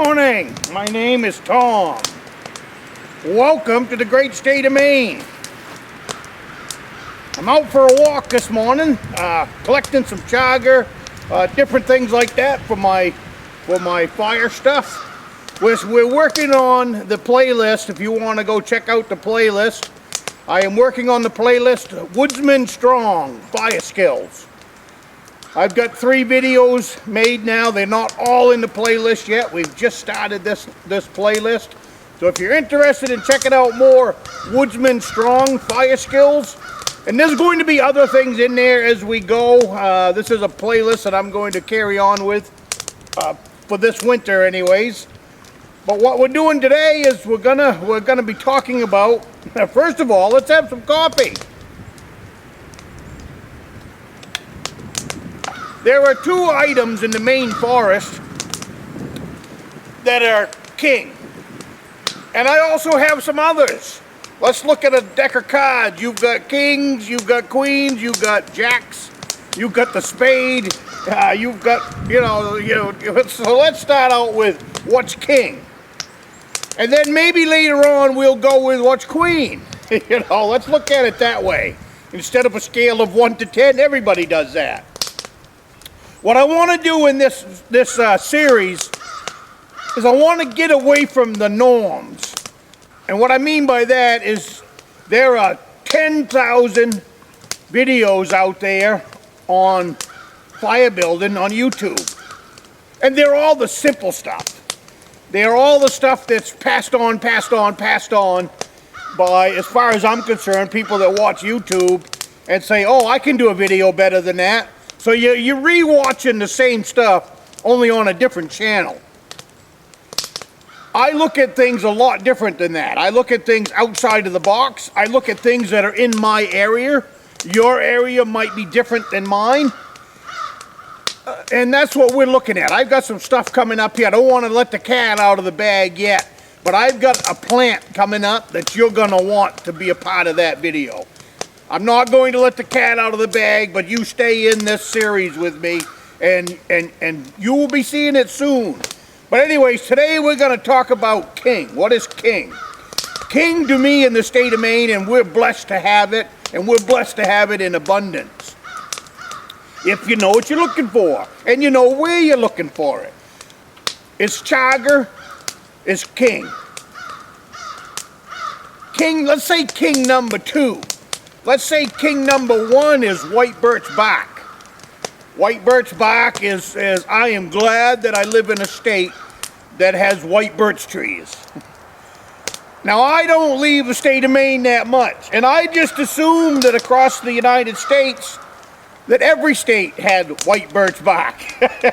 morning. My name is Tom. Welcome to the great state of Maine. I'm out for a walk this morning, collecting some chaga, different things like that for my fire stuff. We're working on the playlist. If you want to go check out the playlist, I am working on the playlist Woodsman Strong Fire Skills. I've got 3 videos made now. They're not all in the playlist yet. We've just started this playlist. So if you're interested in checking out more Woodsman Strong Fire Skills, and there's going to be other things in there as we go. This is a playlist that I'm going to carry on with for this winter anyways. But what we're doing today is we're gonna be talking about, first of all, let's have some coffee. There are 2 items in the Maine forest that are king. And I also have some others. Let's look at a deck of cards. You've got kings, you've got queens, you've got jacks, you've got the spade, you've got, so let's start out with what's king. And then maybe later on we'll go with what's queen. Let's look at it that way. Instead of a scale of 1 to 10, everybody does that. What I want to do in this series is I want to get away from the norms. And what I mean by that is there are 10,000 videos out there on fire building on YouTube. And they're all the simple stuff. They're all the stuff that's passed on by, as far as I'm concerned, people that watch YouTube and say, oh, I can do a video better than that. So you're re-watching the same stuff, only on a different channel. I look at things a lot different than that. I look at things outside of the box. I look at things that are in my area. Your area might be different than mine. And that's what we're looking at. I've got some stuff coming up here. I don't want to let the cat out of the bag yet, but I've got a plant coming up that you're going to want to be a part of that video. I'm not going to let the cat out of the bag, but you stay in this series with me, and you will be seeing it soon. But anyways, today we're going to talk about king. What is king? King to me in the state of Maine, and we're blessed to have it, and we're blessed to have it in abundance. If you know what you're looking for, and you know where you're looking for it. It's chaga, it's king. King, let's say king number 2. Let's say king number 1 is white birch bark. White birch bark is I am glad that I live in a state that has white birch trees. Now, I don't leave the state of Maine that much, and I just assumed that across the United States that every state had white birch bark.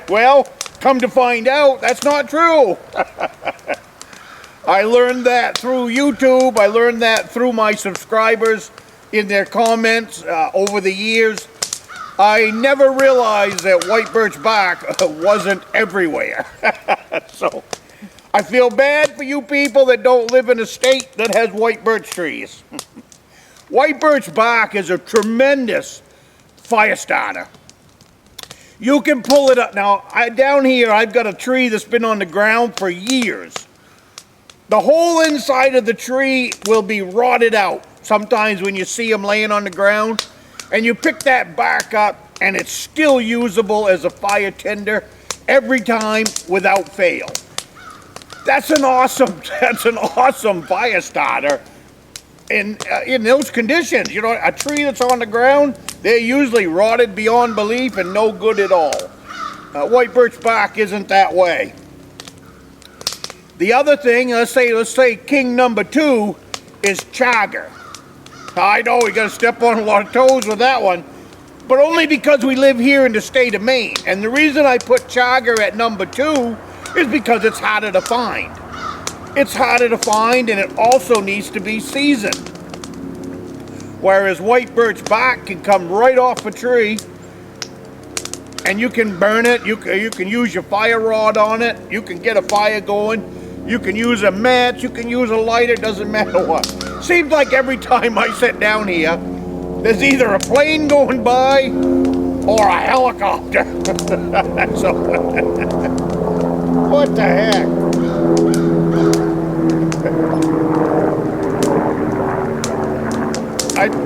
Well, come to find out, that's not true. I learned that through YouTube. I learned that through my subscribers in their comments over the years. I never realized that white birch bark wasn't everywhere. So I feel bad for you people that don't live in a state that has white birch trees. White birch bark is a tremendous fire starter. You can pull it up. Now, down here I've got a tree that's been on the ground for years. The whole inside of the tree will be rotted out. Sometimes when you see them laying on the ground, and you pick that bark up, and it's still usable as a fire tinder every time without fail. That's an awesome fire starter in those conditions. A tree that's on the ground, they're usually rotted beyond belief and no good at all. White birch bark isn't that way. The other thing, let's say king number 2 is chaga. I know we got to step on a lot of toes with that one, but only because we live here in the state of Maine. And the reason I put chaga at number 2 is because it's harder to find. It's harder to find, and it also needs to be seasoned. Whereas white birch bark can come right off a tree, and you can burn it. You can use your fire rod on it. You can get a fire going. You can use a match. You can use a lighter. Doesn't matter what. Seems like every time I sit down here, there's either a plane going by or a helicopter. So, what the heck?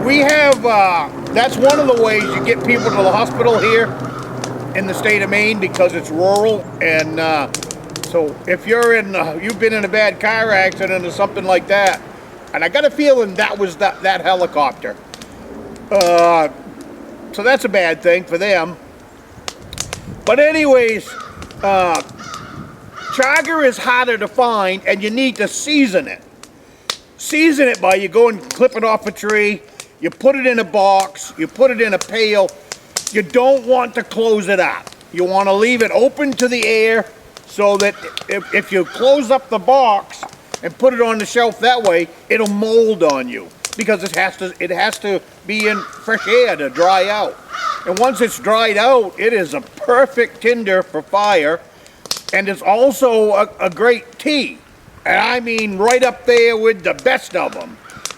We have, that's one of the ways you get people to the hospital here in the state of Maine, because it's rural. And so if you're in, you've been in a bad car accident or something like that, and I got a feeling that was that helicopter. So that's a bad thing for them. But anyways, chaga is harder to find, and you need to season it. Season it by you go and clip it off a tree, you put it in a box, you put it in a pail. You don't want to close it up. You want to leave it open to the air, so that if you close up the box and put it on the shelf that way, it'll mold on you, because it has to be in fresh air to dry out. And once it's dried out, it is a perfect tinder for fire, and it's also a great tea. And I mean right up there with the best of them.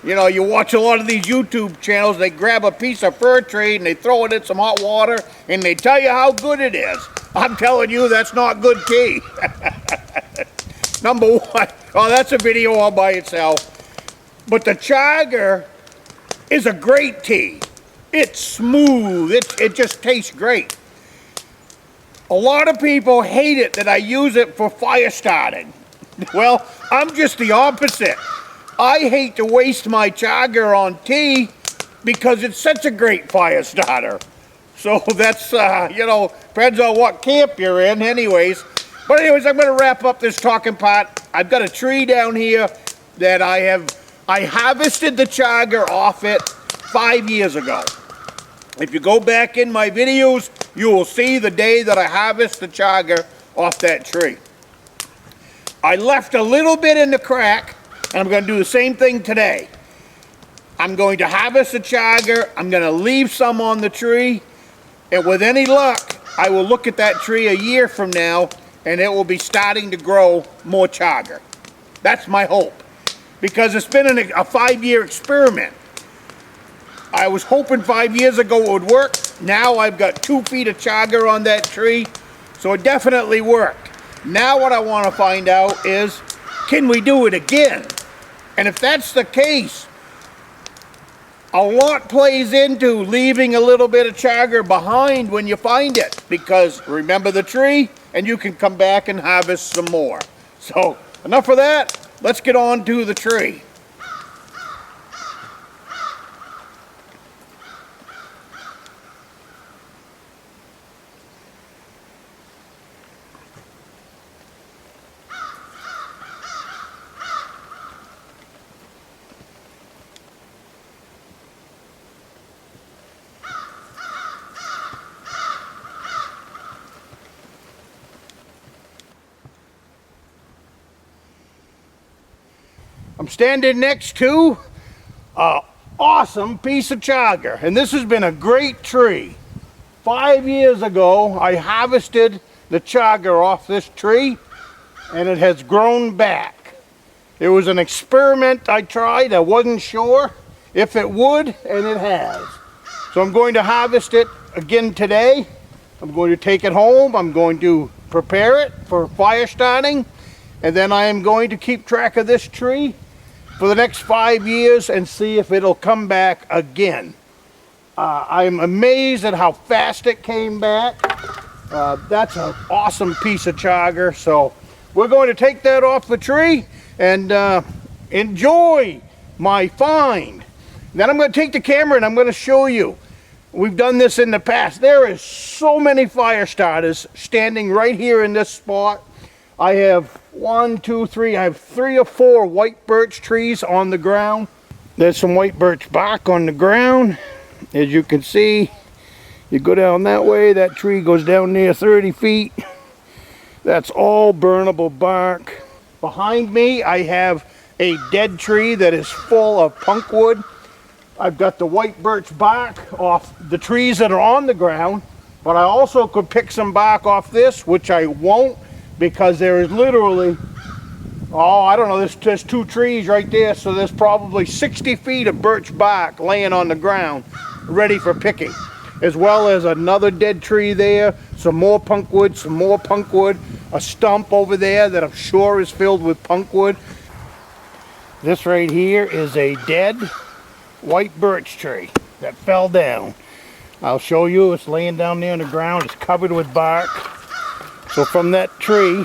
You know, you watch a lot of these YouTube channels, they grab a piece of fir tree and they throw it in some hot water and they tell you how good it is. I'm telling you, that's not good tea. Number one, oh, that's a video all by itself. But the chaga is a great tea. It's smooth, it just tastes great. A lot of people hate it that I use it for fire starting. Well, I'm just the opposite. I hate to waste my chaga on tea because it's such a great fire starter. So that's, you know, depends on what camp you're in anyways. But anyways, I'm going to wrap up this talking part. I've got a tree down here that I harvested the chaga off it 5 years ago. If you go back in my videos, you will see the day that I harvest the chaga off that tree. I left a little bit in the crack, and I'm going to do the same thing today. I'm going to harvest the chaga, I'm going to leave some on the tree, and with any luck, I will look at that tree a year from now, and it will be starting to grow more chaga. That's my hope, because it's been a 5-year experiment. I was hoping 5 years ago it would work. Now I've got 2 feet of chaga on that tree, so it definitely worked. Now what I want to find out is, can we do it again? And if that's the case, a lot plays into leaving a little bit of chaga behind when you find it, because remember the tree, and you can come back and harvest some more. So enough of that, let's get on to the tree. I'm standing next to an awesome piece of chaga, and this has been a great tree. 5 years ago, I harvested the chaga off this tree, and it has grown back. It was an experiment I tried. I wasn't sure if it would, and it has. So I'm going to harvest it again today. I'm going to take it home. I'm going to prepare it for fire starting, and then I am going to keep track of this tree for the next 5 years and see if it'll come back again. I'm amazed at how fast it came back. That's an awesome piece of chaga. So we're going to take that off the tree and enjoy my find. Then I'm going to take the camera and I'm going to show you. We've done this in the past. There is so many fire starters standing right here in this spot. I have 1, 2, 3. I have 3 or 4 white birch trees on the ground. There's some white birch bark on the ground. As you can see, you go down that way, that tree goes down near 30 feet. That's all burnable bark. Behind me, I have a dead tree that is full of punkwood. I've got the white birch bark off the trees that are on the ground, but I also could pick some bark off this, which I won't, because there is literally, oh, I don't know, there's 2 trees right there, so there's probably 60 feet of birch bark laying on the ground ready for picking, as well as another dead tree there, some more punkwood, a stump over there that I'm sure is filled with punkwood. This right here is a dead white birch tree that fell down. I'll show you. It's laying down there on the ground. It's covered with bark. So from that tree,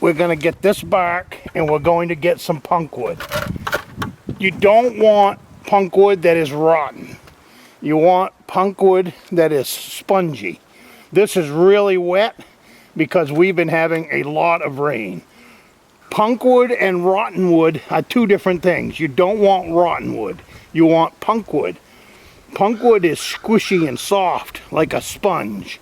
we're going to get this bark and we're going to get some punkwood. You don't want punkwood that is rotten. You want punkwood that is spongy. This is really wet because we've been having a lot of rain. Punkwood and rotten wood are two different things. You don't want rotten wood. You want punkwood. Punkwood is squishy and soft like a sponge.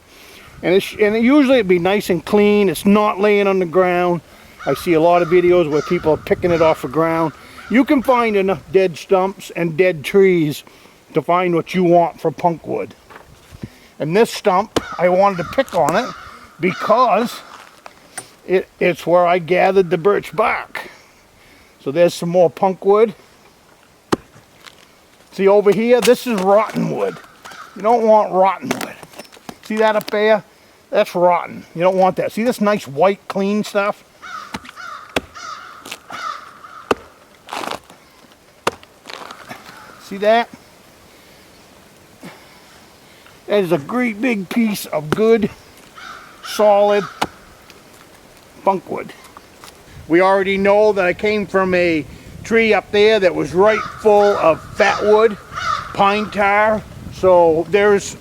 And usually it'd be nice and clean. It's not laying on the ground. I see a lot of videos where people are picking it off the ground. You can find enough dead stumps and dead trees to find what you want for punkwood. And this stump, I wanted to pick on it because it's where I gathered the birch bark. So there's some more punkwood. See over here, this is rotten wood. You don't want rotten wood. See that up there? That's rotten. You don't want that. See this nice white clean stuff? See that? That is a great big piece of good, solid punkwood. We already know that I came from a tree up there that was right full of fat wood, pine tar. So there's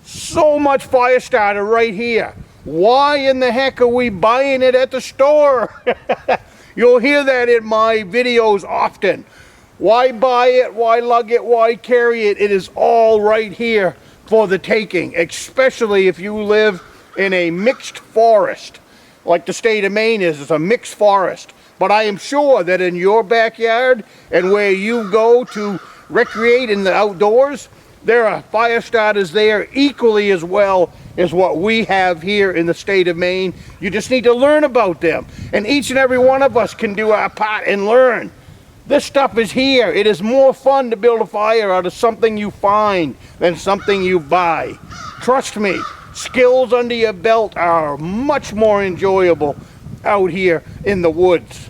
so much fire starter right here. Why in the heck are we buying it at the store? You'll hear that in my videos often. Why buy it? Why lug it? Why carry it? It is all right here for the taking, especially if you live in a mixed forest like the state of Maine is. It's a mixed forest. But I am sure that in your backyard and where you go to recreate in the outdoors, there are fire starters there equally as well as what we have here in the state of Maine. You just need to learn about them. And each and every one of us can do our part and learn. This stuff is here. It is more fun to build a fire out of something you find than something you buy. Trust me, skills under your belt are much more enjoyable out here in the woods.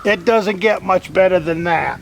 It doesn't get much better than that.